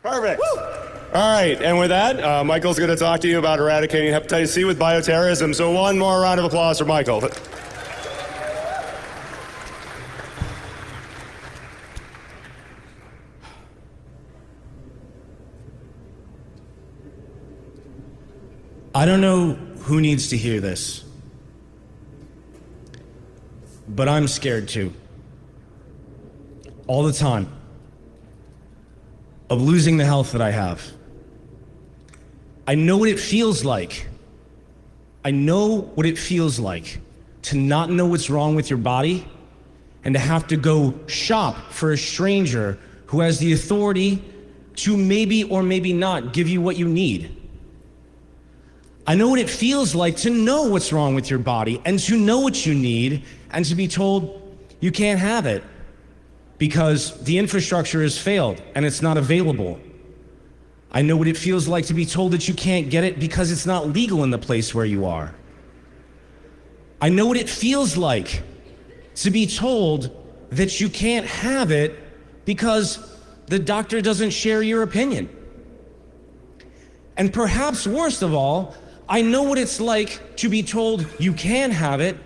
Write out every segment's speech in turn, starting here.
Perfect. Woo! All right, and with that, Michael's going to talk to you about eradicating hepatitis C with bioterrorism. So one more round of applause for Michael. I don't know who needs to hear this, but I'm scared too. All the time. Of losing the health that I have. I know what it feels like. I know what it feels like to not know what's wrong with your body and to have to go shop for a stranger who has the authority to maybe or maybe not give you what you need. I know what it feels like to know what's wrong with your body and to know what you need and to be told you can't have it because the infrastructure has failed and it's not available. I know what it feels like to be told that you can't get it because it's not legal in the place where you are. I know what it feels like to be told that you can't have it because the doctor doesn't share your opinion. And perhaps worst of all, I know what it's like to be told you can have it,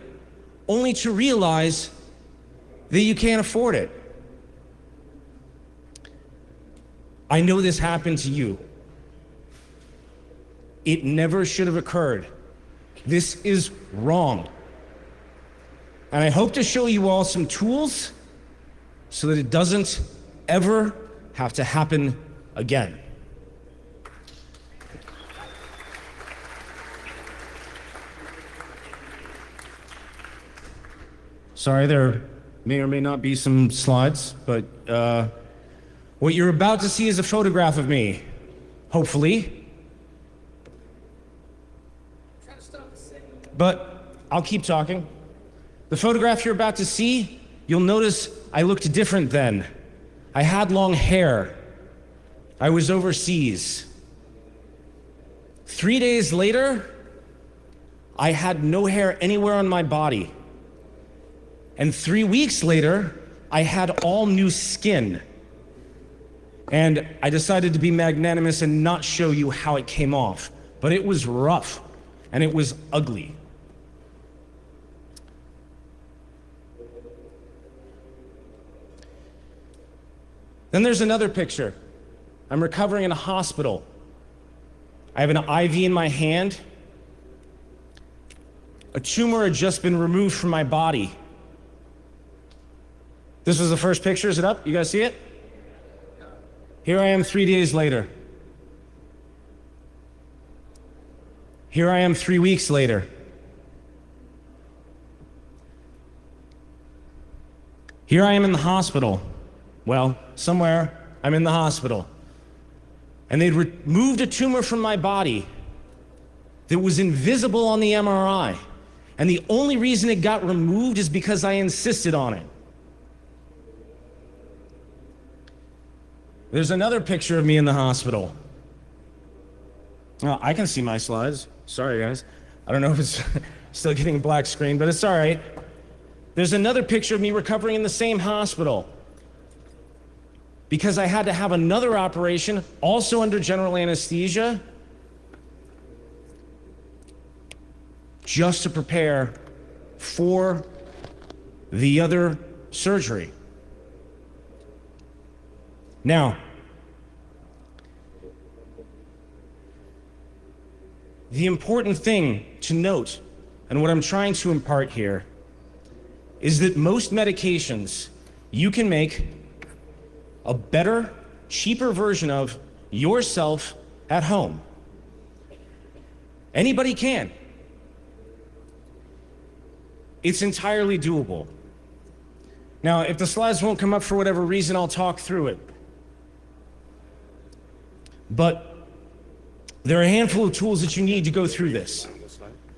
only to realize that you can't afford it. I know this happened to you. It never should have occurred. This is wrong. And I hope to show you all some tools so that it doesn't ever have to happen again. Sorry, there may or may not be some slides, but what you're about to see is a photograph of me, hopefully. But I'll keep talking. The photograph you're about to see, you'll notice I looked different then. I had long hair. I was overseas. 3 days later, I had no hair anywhere on my body. And 3 weeks later, I had all new skin. And I decided to be magnanimous and not show you how it came off. But it was rough, and it was ugly. Then there's another picture. I'm recovering in a hospital. I have an IV in my hand. A tumor had just been removed from my body. This was the first picture. Is it up? You guys see it? Here I am 3 days later. Here I am 3 weeks later. Here I am in the hospital. Well, somewhere I'm in the hospital. And they'd removed a tumor from my body that was invisible on the MRI. And the only reason it got removed is because I insisted on it. There's another picture of me in the hospital. Oh, I can see my slides. Sorry, guys. I don't know if it's still getting a black screen, but it's all right. There's another picture of me recovering in the same hospital because I had to have another operation, also under general anesthesia, just to prepare for the other surgery. Now, the important thing to note, and what I'm trying to impart here, is that most medications you can make a better, cheaper version of yourself at home. Anybody can. It's entirely doable. Now, if the slides won't come up for whatever reason, I'll talk through it. But there are a handful of tools that you need to go through this.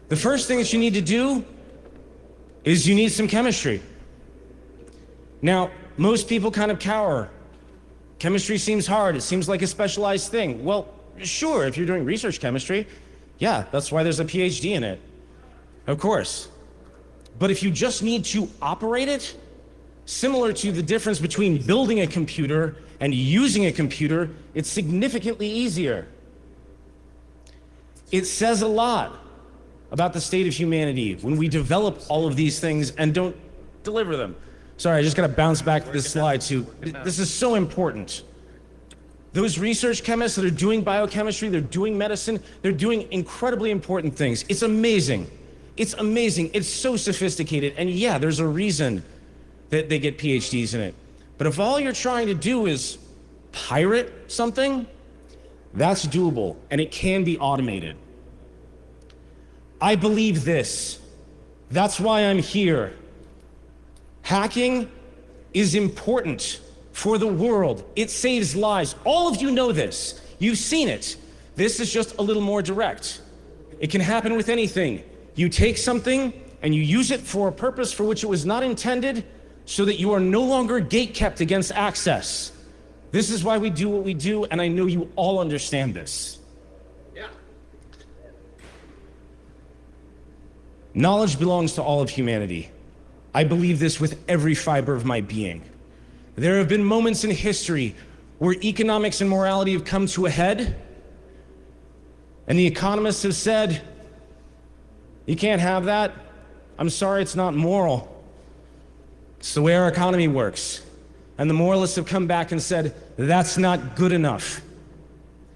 The first thing that you need to do is you need some chemistry. Now, most people kind of cower. Chemistry seems hard. It seems like a specialized thing. Well, sure, if you're doing research chemistry, yeah, that's why there's a PhD in it. Of course. But if you just need to operate it, similar to the difference between building a computer and using a computer, it's significantly easier. It says a lot about the state of humanity when we develop all of these things and don't deliver them. Sorry, I just gotta bounce back to this slide too. This is so important. Those research chemists that are doing biochemistry, they're doing medicine, they're doing incredibly important things. It's amazing. It's amazing. It's so sophisticated. And yeah, there's a reason that they get PhDs in it. But if all you're trying to do is pirate something, that's doable and it can be automated. I believe this. That's why I'm here. Hacking is important for the world. It saves lives. All of you know this. You've seen it. This is just a little more direct. It can happen with anything. You take something and you use it for a purpose for which it was not intended, so that you are no longer gatekept against access. This is why we do what we do, and I know you all understand this. Yeah. Knowledge belongs to all of humanity. I believe this with every fiber of my being. There have been moments in history where economics and morality have come to a head, and the economists have said, you can't have that. I'm sorry, it's not moral. It's the way our economy works. And the moralists have come back and said, that's not good enough.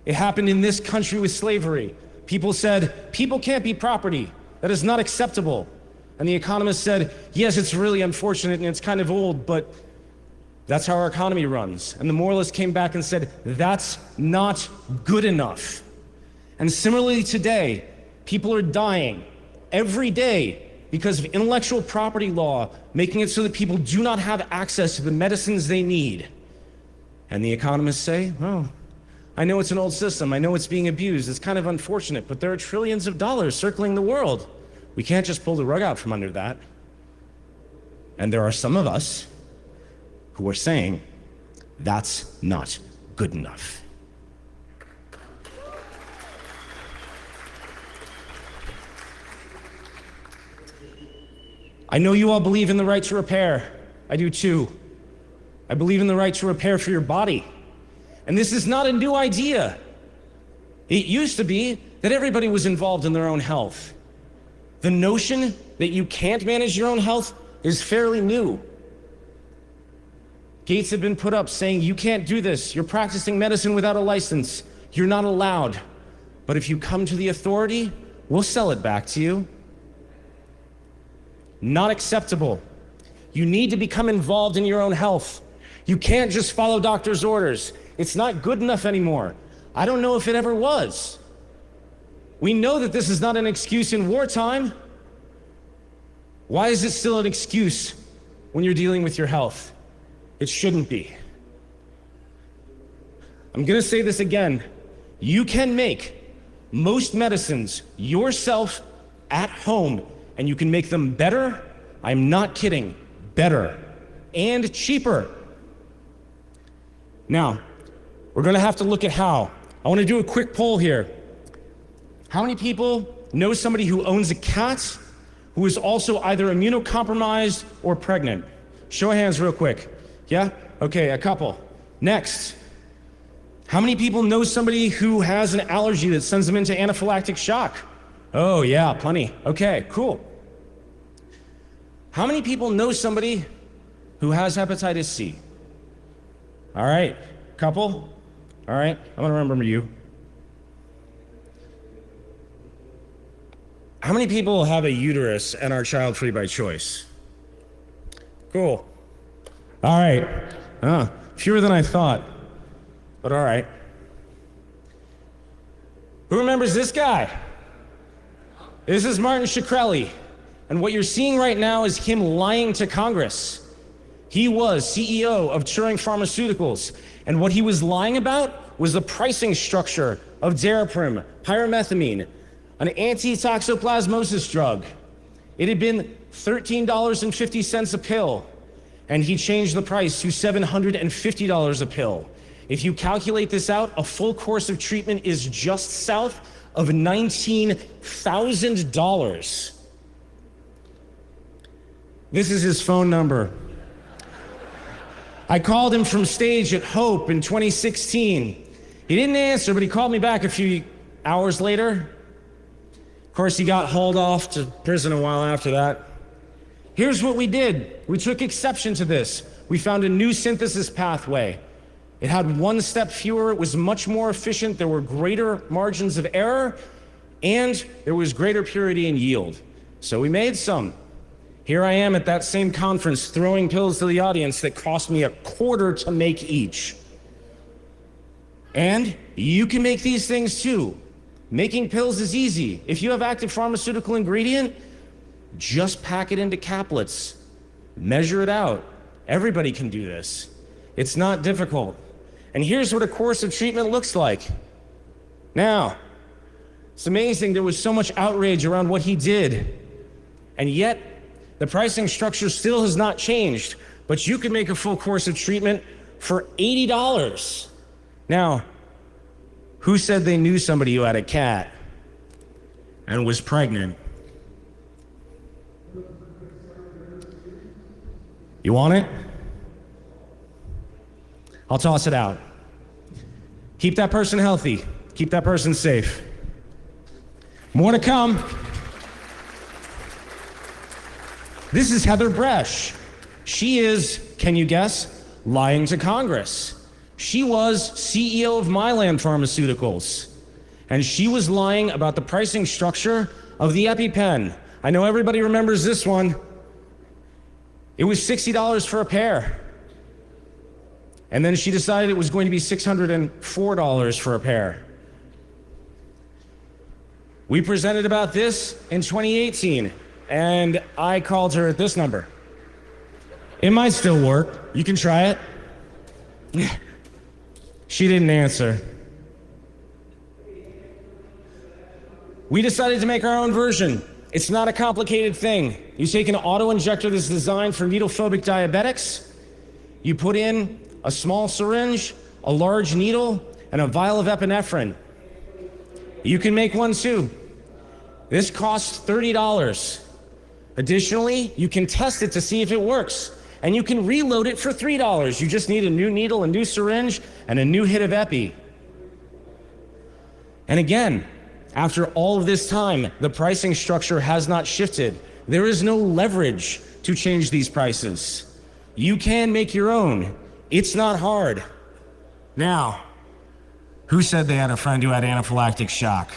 It happened in this country with slavery. People said, people can't be property. That is not acceptable. And the economists said, yes, it's really unfortunate and it's kind of old, but that's how our economy runs. And the moralists came back and said, that's not good enough. And similarly today, people are dying every day because of intellectual property law, making it so that people do not have access to the medicines they need. And the economists say, oh, I know it's an old system, I know it's being abused, it's kind of unfortunate, but there are trillions of dollars circling the world. We can't just pull the rug out from under that. And there are some of us who are saying, that's not good enough. I know you all believe in the right to repair. I do too. I believe in the right to repair for your body. And this is not a new idea. It used to be that everybody was involved in their own health. The notion that you can't manage your own health is fairly new. Gates have been put up saying, you can't do this. You're practicing medicine without a license. You're not allowed. But if you come to the authority, we'll sell it back to you. Not acceptable. You need to become involved in your own health. You can't just follow doctor's orders. It's not good enough anymore. I don't know if it ever was. We know that this is not an excuse in wartime. Why is it still an excuse when you're dealing with your health? It shouldn't be. I'm gonna say this again. You can make most medicines yourself at home, and you can make them better, I'm not kidding, better, and cheaper. Now, we're gonna have to look at how. I wanna do a quick poll here. How many people know somebody who owns a cat who is also either immunocompromised or pregnant? Show of hands real quick. Yeah? Okay, a couple. Next. How many people know somebody who has an allergy that sends them into anaphylactic shock? Oh yeah, plenty. Okay, cool. How many people know somebody who has hepatitis C? All right, couple. All right, I'm gonna remember you. How many people have a uterus and are child-free by choice? Cool. All right, fewer than I thought, but all right. Who remembers this guy? This is Martin Shkreli, and what you're seeing right now is him lying to Congress. He was CEO of Gilead Pharmaceuticals, and what he was lying about was the pricing structure of Daraprim, pyrimethamine, an anti-toxoplasmosis drug. It had been $13.50 a pill, and he changed the price to $750 a pill. If you calculate this out, a full course of treatment is just south of $19,000. This is his phone number. I called him from stage at Hope in 2016. He didn't answer, but he called me back a few hours later. Of course, he got hauled off to prison a while after that. Here's what we did. We took exception to this. We found a new synthesis pathway. It had one step fewer, it was much more efficient, there were greater margins of error, and there was greater purity and yield. So we made some. Here I am at that same conference throwing pills to the audience that cost me $0.25 to make each. And you can make these things too. Making pills is easy. If you have active pharmaceutical ingredient, just pack it into caplets. Measure it out. Everybody can do this. It's not difficult. And here's what a course of treatment looks like. Now, it's amazing there was so much outrage around what he did. And yet, the pricing structure still has not changed, but you can make a full course of treatment for $80. Now, who said they knew somebody who had a cat and was pregnant? You want it? I'll toss it out. Keep that person healthy. Keep that person safe. More to come. This is Heather Bresch. She is, can you guess, lying to Congress. She was CEO of Mylan Pharmaceuticals, and she was lying about the pricing structure of the EpiPen. I know everybody remembers this one. It was $60 for a pair. And then she decided it was going to be $604 for a pair. We presented about this in 2018, and I called her at this number. It might still work. You can try it. She didn't answer. We decided to make our own version. It's not a complicated thing. You take an auto-injector that's designed for needle-phobic diabetics, you put in a small syringe, a large needle, and a vial of epinephrine. You can make one too. This costs $30. Additionally, you can test it to see if it works, and you can reload it for $3. You just need a new needle, a new syringe, and a new hit of epi. And again, after all of this time, the pricing structure has not shifted. There is no leverage to change these prices. You can make your own. It's not hard. Now, who said they had a friend who had anaphylactic shock?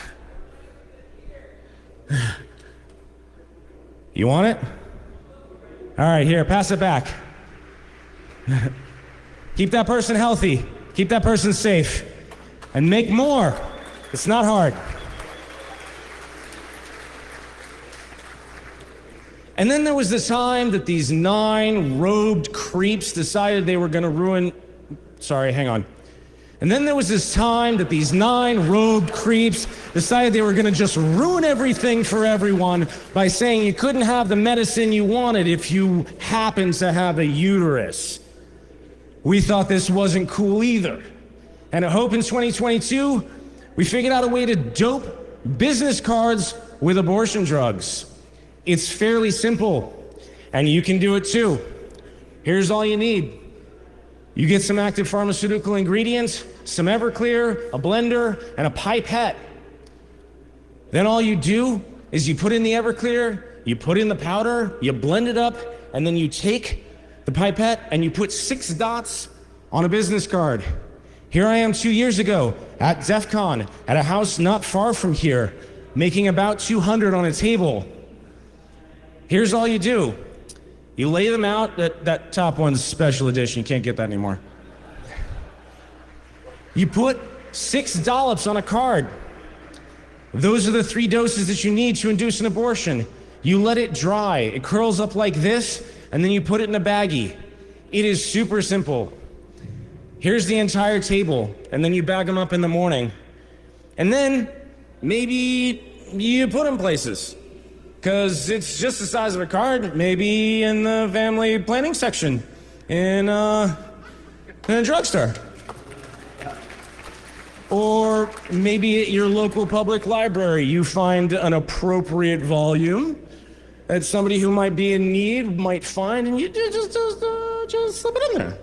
You want it? All right, here, pass it back. Keep that person healthy. Keep that person safe. And make more. It's not hard. And then there was the time that these 9 robed creeps decided they were going to ruin... Sorry, hang on. And then there was this time that these 9 robed creeps decided they were going to just ruin everything for everyone by saying you couldn't have the medicine you wanted if you happened to have a uterus. We thought this wasn't cool either. And at Hope in 2022, we figured out a way to dope business cards with abortion drugs. It's fairly simple, and you can do it too. Here's all you need. You get some active pharmaceutical ingredients, some Everclear, a blender, and a pipette. Then all you do is you put in the Everclear, you put in the powder, you blend it up, and then you take the pipette and you put 6 dots on a business card. Here I am 2 years ago at DEF CON at a house not far from here, making about 200 on a table. Here's all you do. You lay them out. That top one's special edition. You can't get that anymore. You put 6 dollops on a card. Those are the 3 doses that you need to induce an abortion. You let it dry. It curls up like this, and then you put it in a baggie. It is super simple. Here's the entire table, and then you bag them up in the morning. And then maybe you put them places, because it's just the size of a card, maybe in the family planning section in a drugstore. Or maybe at your local public library, you find an appropriate volume that somebody who might be in need might find, and you just slip it in there.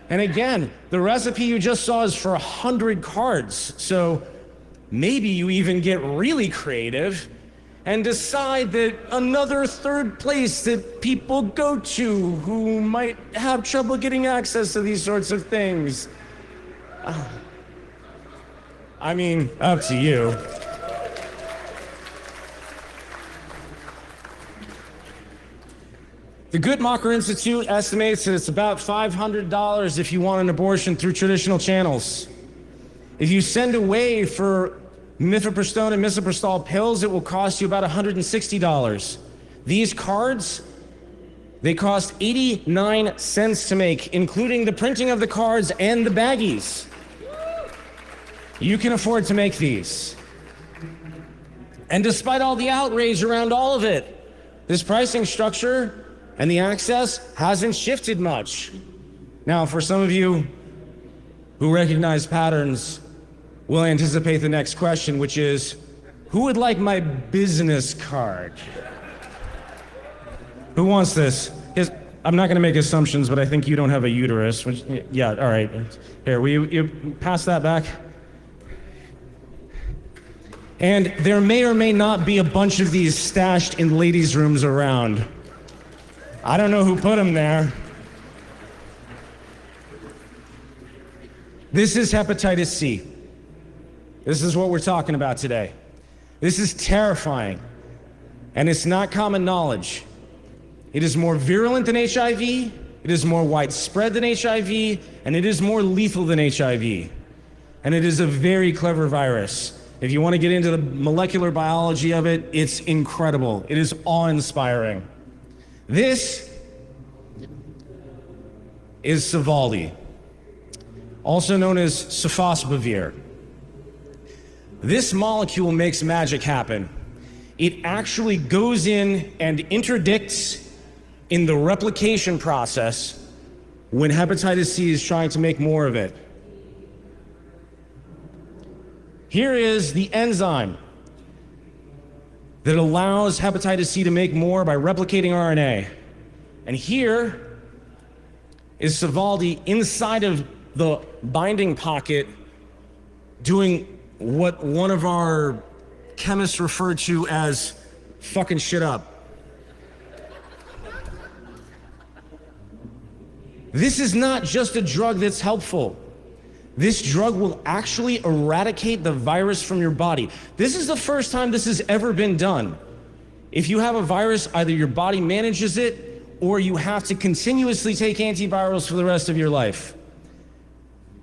And again, the recipe you just saw is for 100 cards. So maybe you even get really creative and decide that another third place that people go to who might have trouble getting access to these sorts of things. I mean, up to you. The Guttmacher Institute estimates that it's about $500 if you want an abortion through traditional channels. If you send away for mifepristone and misoprostol pills, it will cost you about $160. These cards, they cost 89 cents to make, including the printing of the cards and the baggies. You can afford to make these. And despite all the outrage around all of it, this pricing structure and the access hasn't shifted much. Now, for some of you who recognize patterns, we'll anticipate the next question, which is, who would like my business card? Who wants this? I'm not gonna make assumptions, but I think you don't have a uterus. Which, yeah, all right. Here, will you pass that back? And there may or may not be a bunch of these stashed in ladies' rooms around. I don't know who put them there. This is hepatitis C. This is what we're talking about today. This is terrifying, and it's not common knowledge. It is more virulent than HIV, it is more widespread than HIV, and it is more lethal than HIV. And it is a very clever virus. If you want to get into the molecular biology of it, it's incredible. It is awe-inspiring. This is Sovaldi, also known as Sofosbuvir. This molecule makes magic happen. It actually goes in and interdicts in the replication process when hepatitis C is trying to make more of it. Here is the enzyme that allows hepatitis C to make more by replicating RNA. And here is Sovaldi inside of the binding pocket doing what one of our chemists referred to as fucking shit up. This is not just a drug that's helpful. This drug will actually eradicate the virus from your body. This is the first time this has ever been done. If you have a virus, either your body manages it or you have to continuously take antivirals for the rest of your life.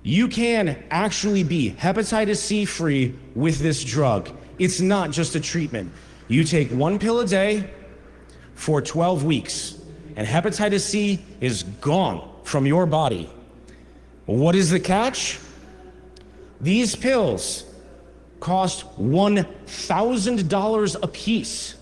You can actually be hepatitis C free with this drug. It's not just a treatment. You take 1 pill a day for 12 weeks, and hepatitis C is gone from your body. What is the catch? These pills cost $1,000 a piece.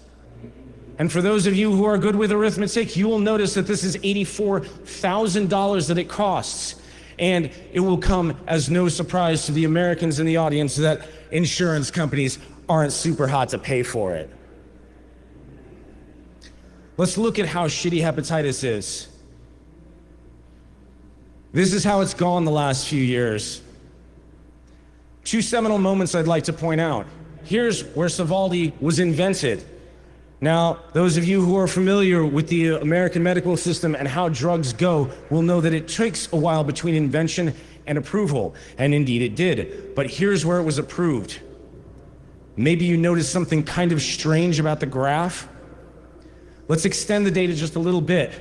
And for those of you who are good with arithmetic, you will notice that this is $84,000 that it costs. And it will come as no surprise to the Americans in the audience that insurance companies aren't super hot to pay for it. Let's look at how shitty hepatitis is. This is how it's gone the last few years. 2 seminal moments I'd like to point out. Here's where Sovaldi was invented. Now, those of you who are familiar with the American medical system and how drugs go will know that it takes a while between invention and approval, and indeed it did. But here's where it was approved. Maybe you noticed something kind of strange about the graph. Let's extend the data just a little bit,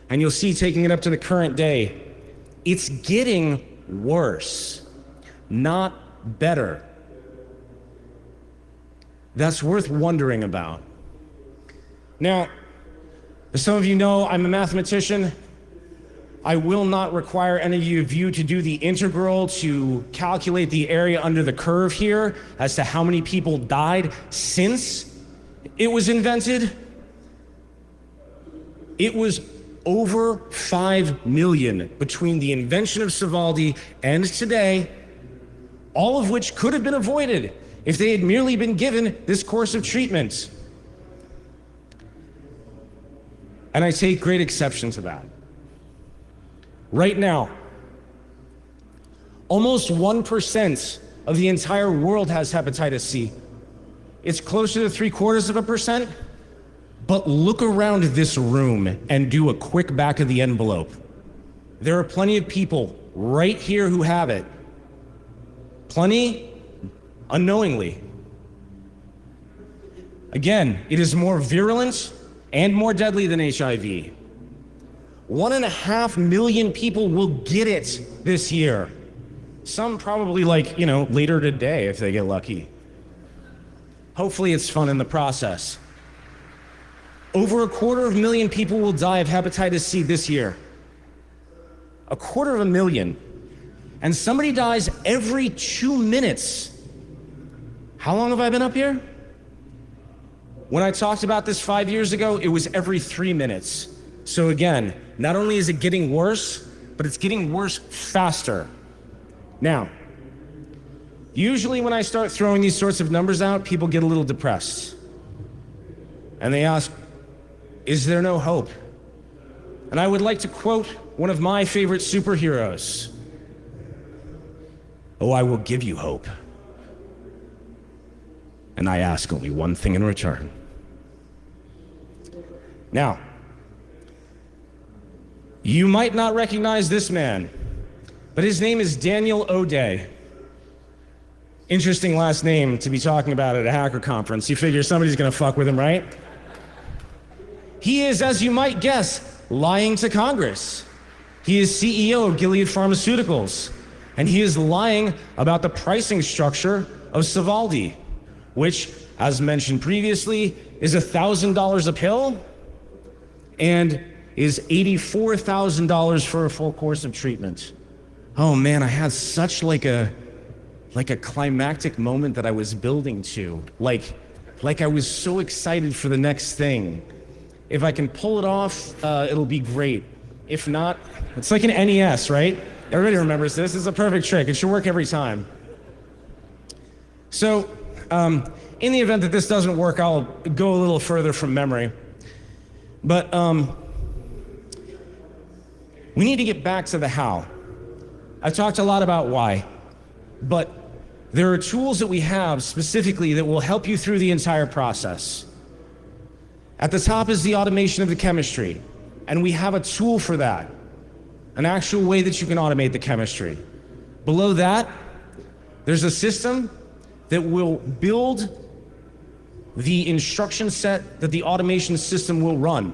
and you'll see, taking it up to the current day, it's getting worse, not better. That's worth wondering about. Now, as some of you know, I'm a mathematician. I will not require any of you to do the integral to calculate the area under the curve here as to how many people died since it was invented. It was over 5 million between the invention of Sovaldi and today, all of which could have been avoided if they had merely been given this course of treatment. And I take great exception to that. Right now, Almost 1% of the entire world has hepatitis C. It's closer to 0.75%, but look around this room and do a quick back of the envelope. There are plenty of people right here who have it. Plenty unknowingly. Again, it is more virulent and more deadly than HIV. 1.5 million people will get it this year. Some probably later today if they get lucky. Hopefully it's fun in the process. Over 250,000 people will die of hepatitis C this year. 250,000. And somebody dies every 2 minutes. How long have I been up here? When I talked about this 5 years ago, it was every 3 minutes. So again, not only is it getting worse, but it's getting worse faster. Now, usually when I start throwing these sorts of numbers out, people get a little depressed. And they ask, is there no hope? And I would like to quote one of my favorite superheroes. Oh, I will give you hope. And I ask only one thing in return. Now, you might not recognize this man, but his name is Daniel O'Day. Interesting last name to be talking about at a hacker conference. You figure somebody's gonna fuck with him, right? He is, as you might guess, lying to Congress. He is CEO of Gilead Pharmaceuticals, and he is lying about the pricing structure of Sovaldi, which, as mentioned previously, is $1,000 a pill and is $84,000 for a full course of treatment. Oh man, I had such like a climactic moment that I was building to. Like I was so excited for the next thing. If I can pull it off, it'll be great. If not, it's like an NES, right? Everybody remembers this. It's a perfect trick. It should work every time. So, in the event that this doesn't work, I'll go a little further from memory. But we need to get back to the how. I've talked a lot about why, but there are tools that we have specifically that will help you through the entire process. At the top is the automation of the chemistry, and we have a tool for that, an actual way that you can automate the chemistry. Below that, there's a system that will build the instruction set that the automation system will run.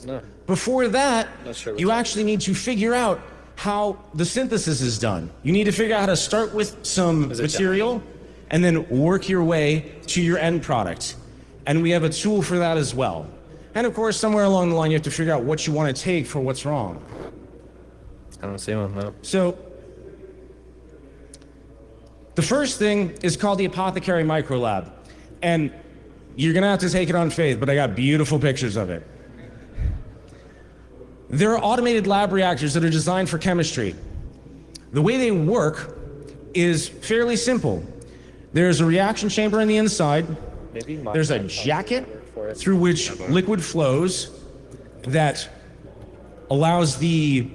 No. Before that, Sure you actually need to figure out how the synthesis is done. You need to figure out how to start with some material and then work your way to your end product. And we have a tool for that as well. And of course, somewhere along the line, you have to figure out what you want to take for what's wrong. I don't see one, no. So, the first thing is called the Apothecary MicroLab. And you're gonna have to take it on faith, but I got beautiful pictures of it. There are automated lab reactors that are designed for chemistry. The way they work is fairly simple. There's a reaction chamber on the inside. There's a jacket through which liquid flows that allows the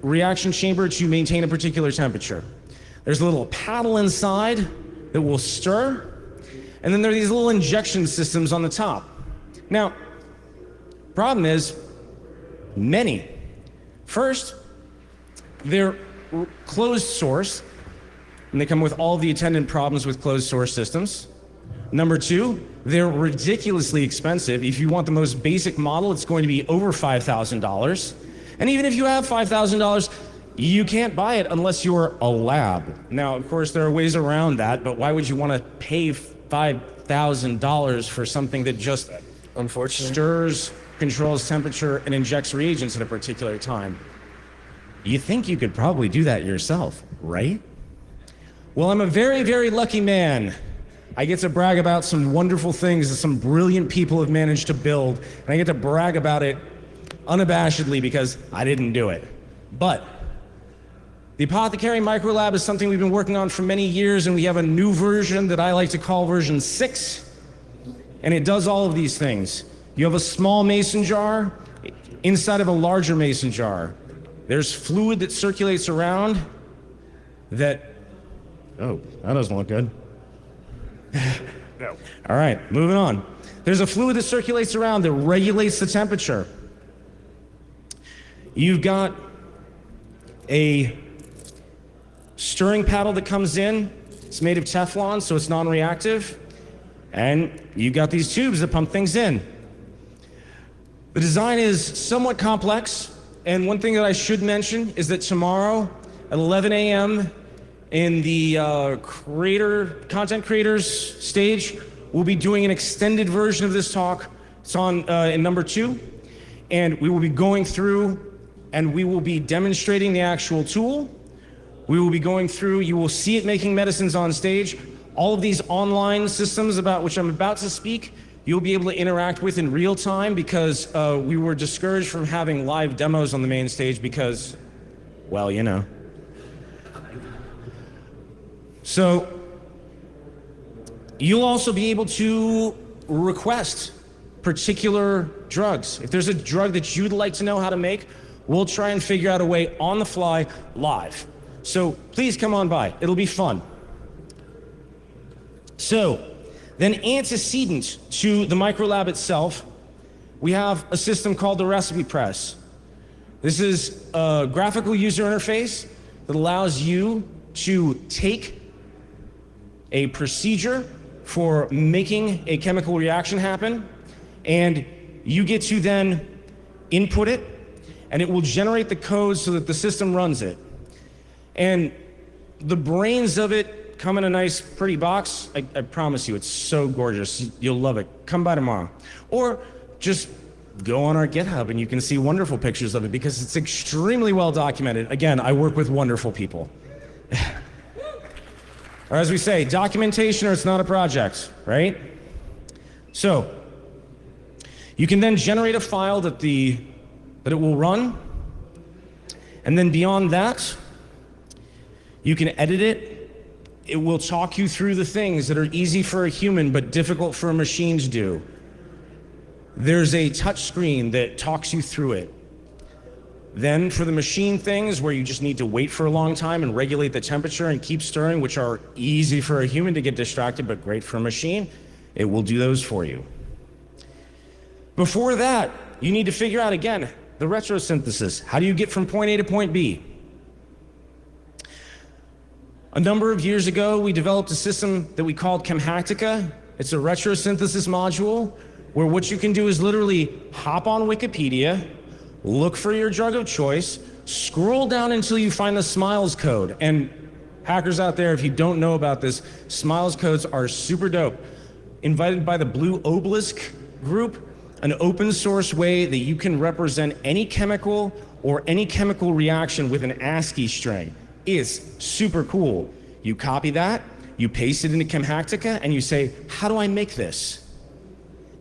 reaction chamber to maintain a particular temperature. There's a little paddle inside that will stir, and then there are these little injection systems on the top. Now, problem is, many. First, they're closed source, and they come with all the attendant problems with closed source systems. Number two, they're ridiculously expensive. If you want the most basic model, it's going to be over $5,000. And even if you have $5,000, you can't buy it unless you're a lab. Now, of course, there are ways around that, but why would you want to pay $5,000 for something that just stirs, controls temperature, and injects reagents at a particular time? You think you could probably do that yourself, right? Well, I'm a very, very lucky man. I get to brag about some wonderful things that some brilliant people have managed to build, and I get to brag about it unabashedly because I didn't do it. But the Apothecary MicroLab is something we've been working on for many years, and we have a new version that I like to call version 6, and it does all of these things. You have a small mason jar inside of a larger mason jar. There's fluid that circulates around that, oh, that doesn't look good. No. All right, moving on. There's a fluid that circulates around that regulates the temperature. You've got a stirring paddle that comes in. It's made of Teflon, so it's non-reactive. And you've got these tubes that pump things in. The design is somewhat complex, and one thing that I should mention is that tomorrow at 11 a.m. in the content creators stage, we'll be doing an extended version of this talk. It's on in number 2, and we will be going through and we will be demonstrating the actual tool. We will be going through, you will see it making medicines on stage. All of these online systems about which I'm about to speak, you'll be able to interact with in real time because we were discouraged from having live demos on the main stage because, well, you know. So, you'll also be able to request particular drugs. If there's a drug that you'd like to know how to make, we'll try and figure out a way on the fly, live. So please come on by, it'll be fun. So, then antecedent to the MicroLab itself, we have a system called the Recipe Press. This is a graphical user interface that allows you to take a procedure for making a chemical reaction happen, and you get to then input it, and it will generate the code so that the system runs it. And the brains of it come in a nice, pretty box. I promise you, it's so gorgeous. You'll love it. Come by tomorrow. Or just go on our GitHub and you can see wonderful pictures of it because it's extremely well documented. Again, I work with wonderful people. Or as we say, documentation or it's not a project, right? So, you can then generate a file that it will run. And then beyond that, you can edit it. It will talk you through the things that are easy for a human but difficult for a machine to do. There's a touch screen that talks you through it. Then for the machine things where you just need to wait for a long time and regulate the temperature and keep stirring, which are easy for a human to get distracted but great for a machine, it will do those for you. Before that, you need to figure out, again, the retrosynthesis. How do you get from point A to point B? A number of years ago, we developed a system that we called Chemhactica. It's a retrosynthesis module where what you can do is literally hop on Wikipedia, look for your drug of choice, scroll down until you find the SMILES code. And hackers out there, if you don't know about this, SMILES codes are super dope. Invited by the Blue Obelisk group, an open source way that you can represent any chemical or any chemical reaction with an ASCII string is super cool. You copy that, you paste it into Chemhactica, and you say, how do I make this?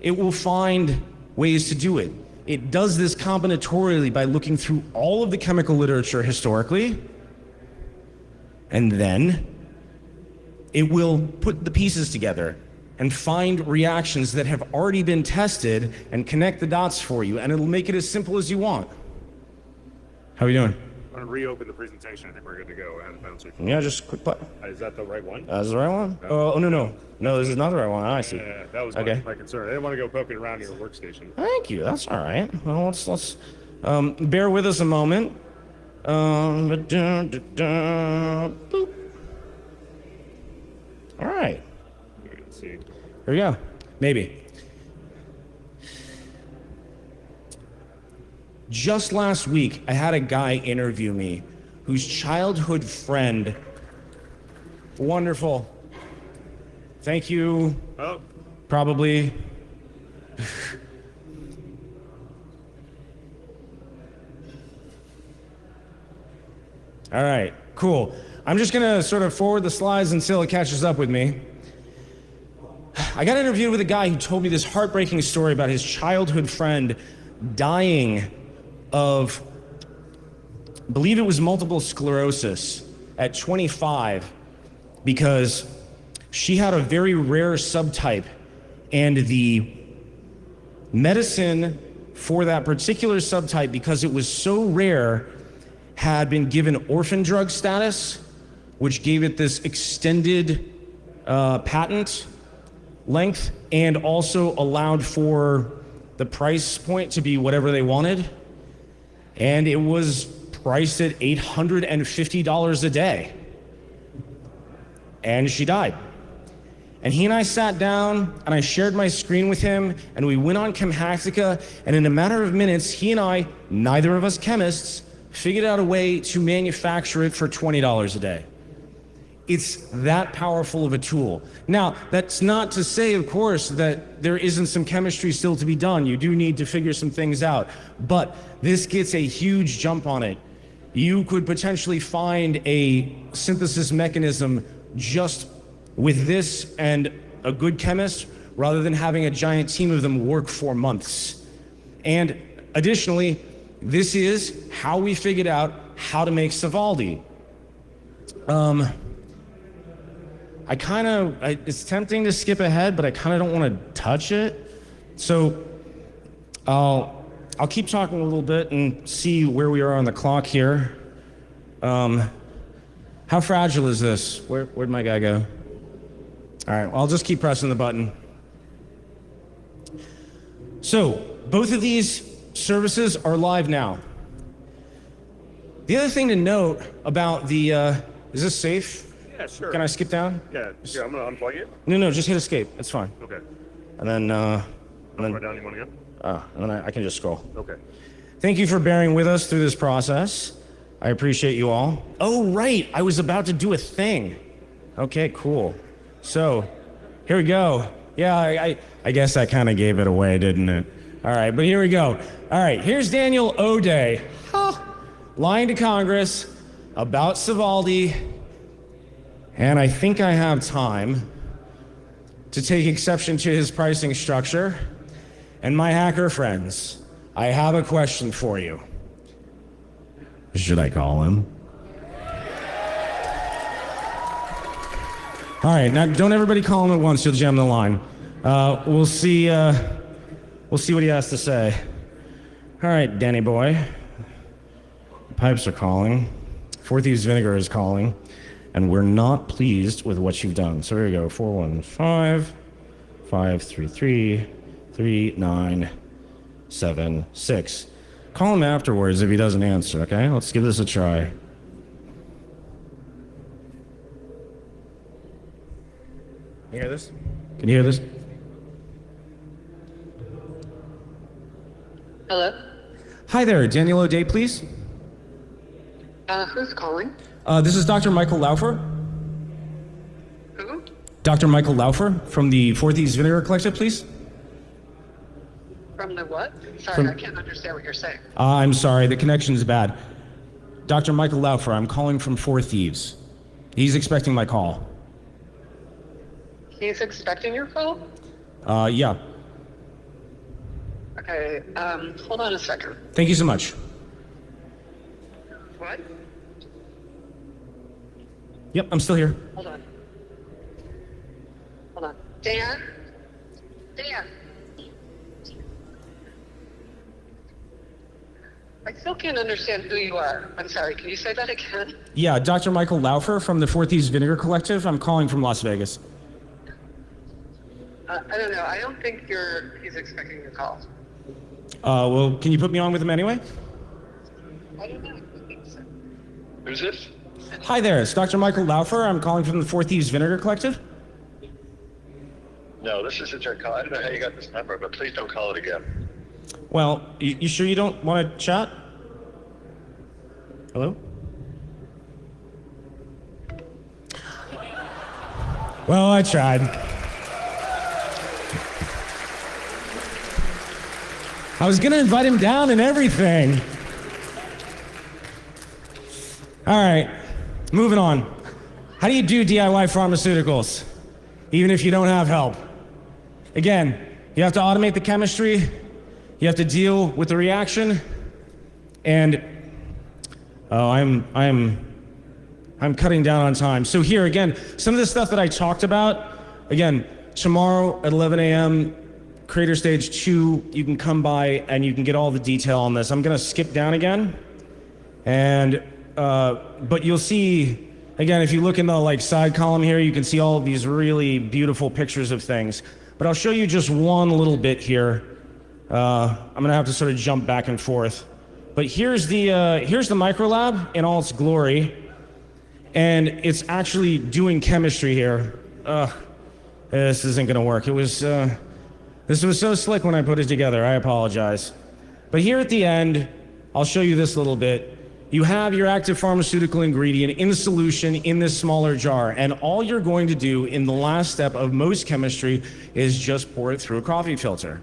It will find ways to do it. It does this combinatorially by looking through all of the chemical literature historically, and then it will put the pieces together and find reactions that have already been tested and connect the dots for you, and it'll make it as simple as you want. How are you doing? I'm going to reopen the presentation. I think we're good to go. I had a bouncer. Yeah, just quick button. Is that the right one? That's the right one? Oh, no. No, this is not the right one. I see. Yeah, that was Okay. my concern. I didn't want to go poking around your workstation. Thank you. That's all right. Well, let's bear with us a moment. Boop. All right. Let's see. Here we go. Maybe. Just last week, I had a guy interview me whose childhood friend, wonderful. Thank you. Oh. Probably. All right, cool. I'm just gonna sort of forward the slides until it catches up with me. I got interviewed with a guy who told me this heartbreaking story about his childhood friend dying of, I believe it was multiple sclerosis at 25 because she had a very rare subtype, and the medicine for that particular subtype, because it was so rare, had been given orphan drug status, which gave it this extended patent length and also allowed for the price point to be whatever they wanted. And it was priced at $850 a day. And she died. And he and I sat down and I shared my screen with him and we went on Chemhactica, and in a matter of minutes, he and I, neither of us chemists, figured out a way to manufacture it for $20 a day. It's that powerful of a tool. Now, that's not to say, of course, that there isn't some chemistry still to be done. You do need to figure some things out, but this gets a huge jump on it. You could potentially find a synthesis mechanism just with this and a good chemist, rather than having a giant team of them work for months. And additionally, this is how we figured out how to make Sovaldi. It's tempting to skip ahead, but I kind of don't want to touch it. So I'll keep talking a little bit and see where we are on the clock here. How fragile is this? Where'd my guy go? All right, well, I'll just keep pressing the button. So both of these services are live now. The other thing to note about the, is this safe? Yeah, sure. Can I skip down? Yeah, I'm gonna unplug it. No, just hit escape. It's fine. Okay. And then, Right down, you want to go? and then I can just scroll. Okay. Thank you for bearing with us through this process. I appreciate you all. Oh, right, I was about to do a thing. Okay, cool. So, here we go. Yeah, I guess I kind of gave it away, didn't it? All right, but here we go. All right, here's Daniel O'Day, lying to Congress about Sovaldi, and I think I have time to take exception to his pricing structure. And my hacker friends, I have a question for you. Should I call him? All right, now don't everybody call him at once, you'll jam the line. We'll see what he has to say. All right, Danny boy. Pipes are calling. Four Thieves Vinegar is calling. And we're not pleased with what you've done. So here we go, 415-533-3976. Call him afterwards if he doesn't answer, okay? Let's give this a try. Can you hear this? Can you hear this? Hello? Hi there, Daniel O'Day, please. Who's calling? This is Dr. Michael Laufer. Who? Dr. Michael Laufer from the Four Thieves Vinegar Collective, please. From the what? Sorry, I can't understand what you're saying. I'm sorry, the connection's bad. Dr. Michael Laufer, I'm calling from Four Thieves. He's expecting my call. He's expecting your call? Yeah. Okay, hold on a second. Thank you so much. What? Yep, I'm still here. Hold on. Hold on. Dan? Dan? I still can't understand who you are. I'm sorry, can you say that again? Yeah, Dr. Michael Laufer from the Four Thieves Vinegar Collective. I'm calling from Las Vegas. I don't know. I don't think he's expecting your call. Well, can you put me on with him anyway? I don't know. I think so. Who's this? Hi there, it's Dr. Michael Laufer. I'm calling from the Four Thieves Vinegar Collective. No, this isn't your call. I don't know how you got this number, but please don't call it again. Well, you sure you don't want to chat? Hello? Well, I tried. I was gonna invite him down and everything. All right, moving on. How do you do DIY pharmaceuticals, even if you don't have help? Again, you have to automate the chemistry, you have to deal with the reaction, and I'm cutting down on time. So here, again, some of the stuff that I talked about, again, tomorrow at 11 a.m., Creator Stage 2, you can come by and you can get all the detail on this. I'm gonna skip down again, And, but you'll see, again, if you look in the like side column here, you can see all of these really beautiful pictures of things. But I'll show you just one little bit here. I'm gonna have to sort of jump back and forth. But here's the MicroLab in all its glory. And it's actually doing chemistry here. This isn't gonna work. This was so slick when I put it together, I apologize. But here at the end, I'll show you this little bit. You have your active pharmaceutical ingredient in solution in this smaller jar, and all you're going to do in the last step of most chemistry is just pour it through a coffee filter.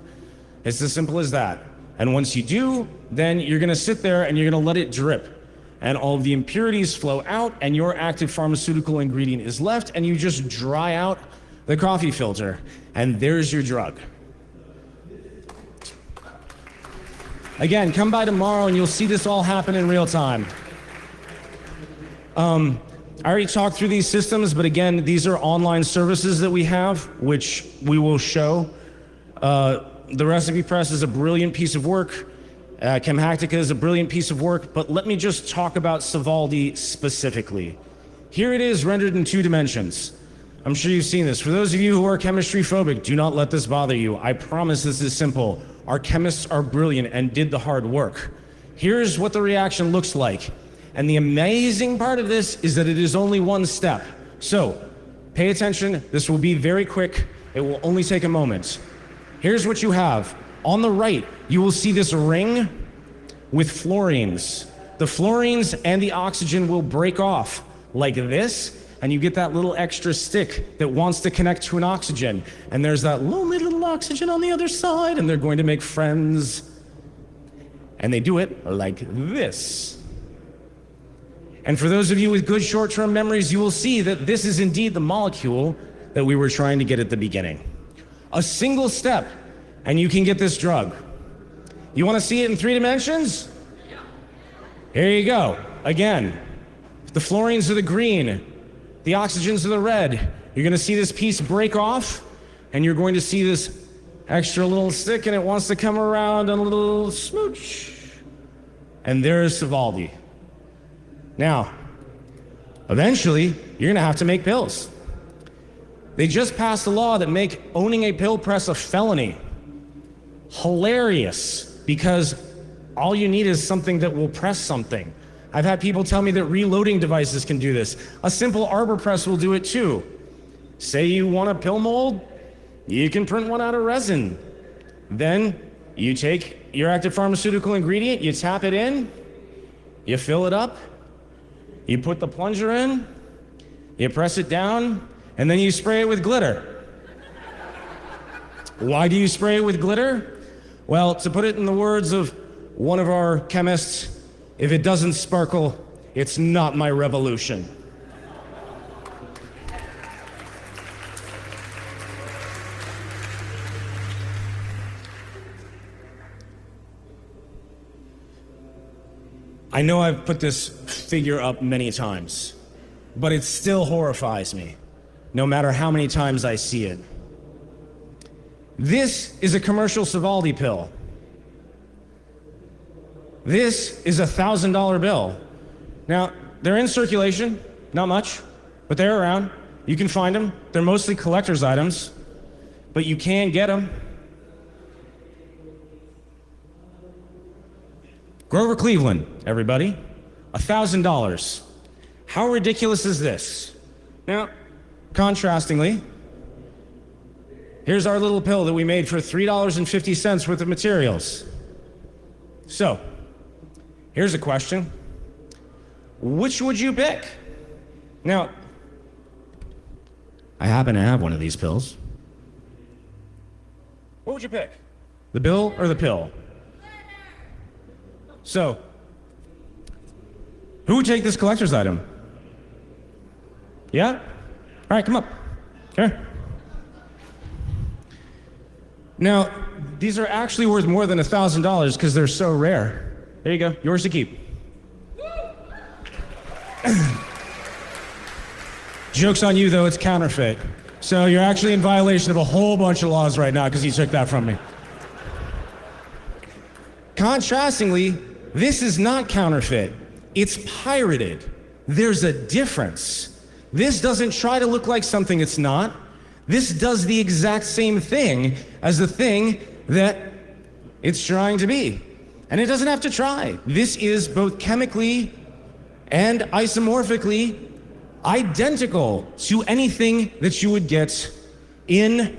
It's as simple as that. And once you do, then you're gonna sit there and you're gonna let it drip. And all of the impurities flow out, and your active pharmaceutical ingredient is left, and you just dry out the coffee filter, and there's your drug. Again, come by tomorrow and you'll see this all happen in real time. I already talked through these systems, but again, these are online services that we have, which we will show. The recipe press is a brilliant piece of work. Chemhactica is a brilliant piece of work, but let me just talk about Sovaldi specifically. Here it is rendered in 2 dimensions. I'm sure you've seen this. For those of you who are chemistry phobic, do not let this bother you. I promise this is simple. Our chemists are brilliant and did the hard work. Here's what the reaction looks like. And the amazing part of this is that it is only 1 step. So pay attention. This will be very quick. It will only take a moment. Here's what you have. On the right, you will see this ring with fluorines. The fluorines and the oxygen will break off like this, and you get that little extra stick that wants to connect to an oxygen. And there's that lonely little oxygen on the other side, and they're going to make friends. And they do it like this. And for those of you with good short-term memories, you will see that this is indeed the molecule that we were trying to get at the beginning. A single step, and you can get this drug. You want to see it in 3 dimensions? Here you go. Again, the fluorines are the green, the oxygens are the red. You're going to see this piece break off, and you're going to see this extra little stick, and it wants to come around a little smooch. And there's Sovaldi. Now, eventually, you're going to have to make pills. They just passed a law that make owning a pill press a felony. Hilarious, because all you need is something that will press something. I've had people tell me that reloading devices can do this. A simple arbor press will do it too. Say you want a pill mold, you can print one out of resin. Then you take your active pharmaceutical ingredient, you tap it in, you fill it up, you put the plunger in, you press it down, and then you spray it with glitter. Why do you spray it with glitter? Well, to put it in the words of one of our chemists, if it doesn't sparkle, it's not my revolution. I know I've put this figure up many times, but it still horrifies me, no matter how many times I see it. This is a commercial Sovaldi pill. This is a $1,000 bill. Now, they're in circulation, not much, but they're around. You can find them. They're mostly collector's items, but you can get them. Grover Cleveland, everybody, $1,000. How ridiculous is this? Now, contrastingly, here's our little pill that we made for $3.50 worth of materials. So, here's a question. Which would you pick? Now, I happen to have one of these pills. What would you pick? The bill or the pill? So, who would take this collector's item? Yeah? All right, come up. Here. Now, these are actually worth more than $1,000 because they're so rare. There you go, yours to keep. Joke's on you, though, it's counterfeit. So you're actually in violation of a whole bunch of laws right now because you took that from me. Contrastingly, this is not counterfeit. It's pirated. There's a difference. This doesn't try to look like something it's not. This does the exact same thing as the thing that it's trying to be. And it doesn't have to try. This is both chemically and isomorphically identical to anything that you would get in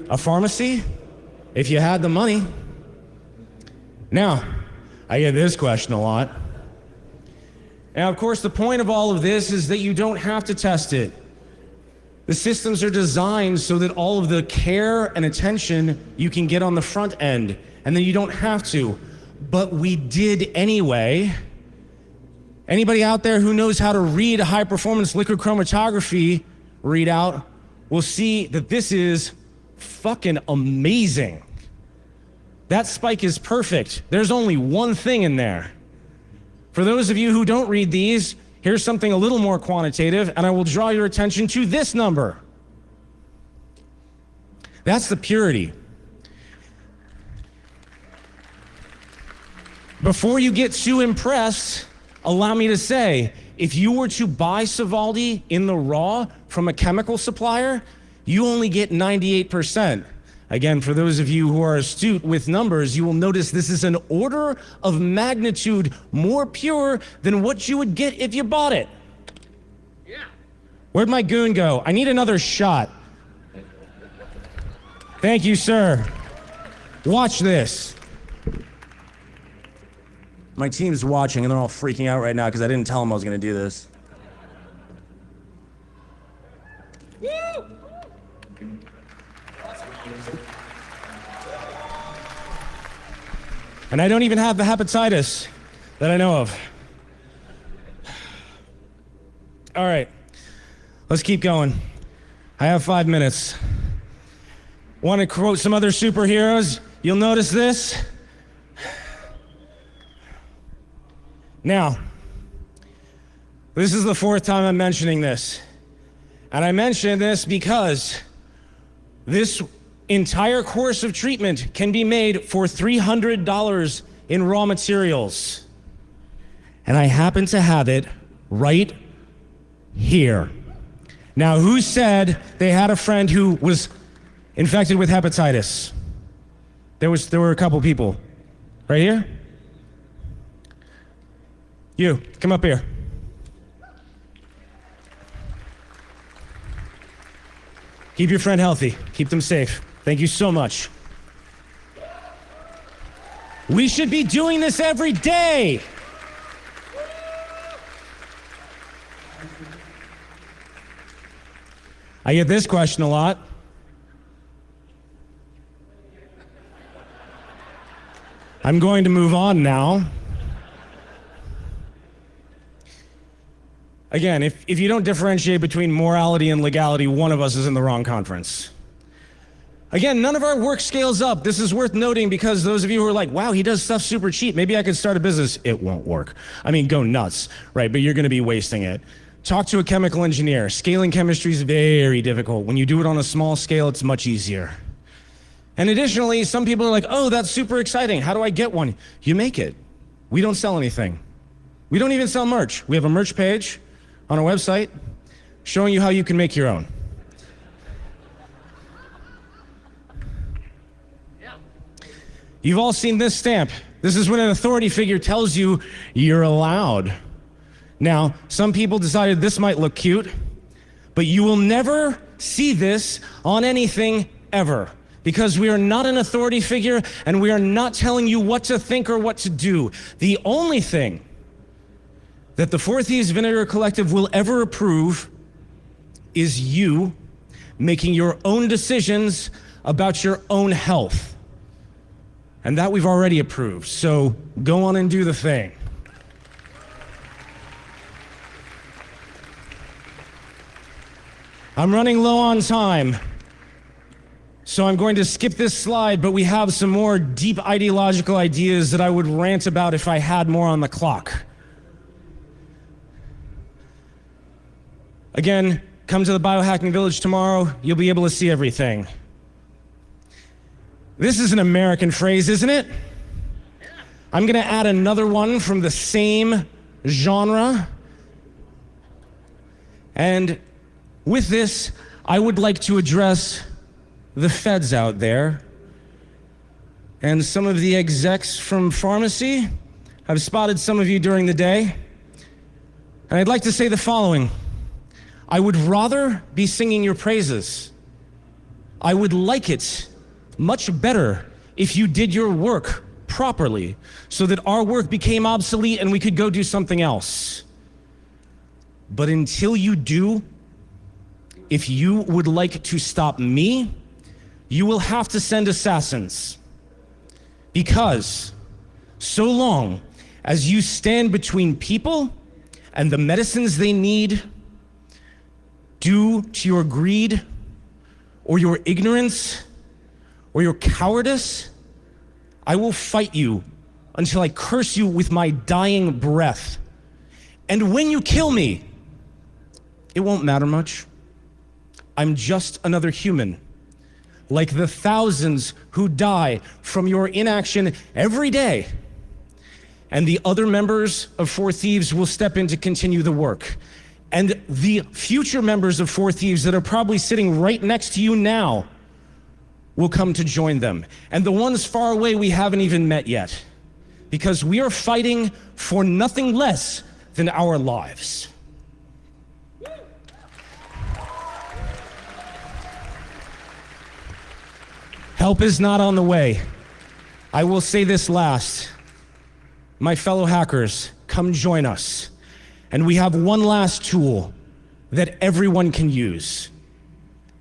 a pharmacy if you had the money. Now, I get this question a lot. Now, of course, the point of all of this is that you don't have to test it. The systems are designed so that all of the care and attention you can get on the front end, and then you don't have to. But we did anyway. Anybody out there who knows how to read a high-performance liquid chromatography readout will see that this is fucking amazing. That spike is perfect. There's only one thing in there. For those of you who don't read these, here's something a little more quantitative, and I will draw your attention to this number. That's the purity. Before you get too impressed, allow me to say, if you were to buy Sovaldi in the raw from a chemical supplier, you only get 98%. Again, for those of you who are astute with numbers, you will notice this is an order of magnitude more pure than what you would get if you bought it. Yeah. Where'd my goon go? I need another shot. Thank you, sir. Watch this. My team's watching and they're all freaking out right now because I didn't tell them I was going to do this. Woo! And I don't even have the hepatitis that I know of. All right, let's keep going. I have 5 minutes. Want to quote some other superheroes? You'll notice this. Now, this is the 4th time I'm mentioning this. And I mention this because this entire course of treatment can be made for $300 in raw materials. And I happen to have it right here. Now, who said they had a friend who was infected with hepatitis? There were a couple people. Right here? You, come up here. Keep your friend healthy. Keep them safe. Thank you so much. We should be doing this every day. I get this question a lot. I'm going to move on now. Again, if you don't differentiate between morality and legality, one of us is in the wrong conference. Again, none of our work scales up. This is worth noting because those of you who are like, wow, he does stuff super cheap. Maybe I could start a business. It won't work. I mean, go nuts, right? But you're going to be wasting it. Talk to a chemical engineer. Scaling chemistry is very difficult. When you do it on a small scale, it's much easier. And additionally, some people are like, oh, that's super exciting. How do I get one? You make it. We don't sell anything. We don't even sell merch. We have a merch page on our website showing you how you can make your own. You've all seen this stamp. This is when an authority figure tells you you're allowed. Now, some people decided this might look cute, but you will never see this on anything ever, because we are not an authority figure and we are not telling you what to think or what to do. The only thing that the Four Thieves Vinegar Collective will ever approve is you making your own decisions about your own health. And that we've already approved, so go on and do the thing. I'm running low on time, so I'm going to skip this slide, but we have some more deep ideological ideas that I would rant about if I had more on the clock. Again, come to the Biohacking Village tomorrow. You'll be able to see everything. This is an American phrase, isn't it? I'm gonna add another one from the same genre. And with this, I would like to address the feds out there and some of the execs from pharmacy. I've spotted some of you during the day. And I'd like to say the following. I would rather be singing your praises. I would like it much better if you did your work properly so that our work became obsolete and we could go do something else. But until you do, if you would like to stop me, you will have to send assassins. Because so long as you stand between people and the medicines they need, due to your greed or your ignorance or your cowardice, I will fight you until I curse you with my dying breath. And when you kill me, it won't matter much. I'm just another human, like the thousands who die from your inaction every day. And the other members of Four Thieves will step in to continue the work. And the future members of Four Thieves that are probably sitting right next to you now will come to join them. And the ones far away we haven't even met yet, because we are fighting for nothing less than our lives. Help is not on the way. I will say this last. My fellow hackers, come join us. And we have one last tool that everyone can use.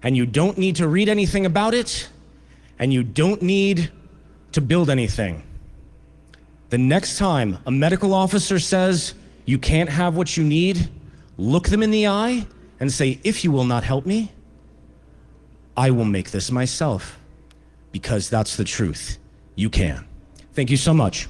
And you don't need to read anything about it, and you don't need to build anything. The next time a medical officer says you can't have what you need, look them in the eye and say, if you will not help me, I will make this myself. Because that's the truth. You can. Thank you so much.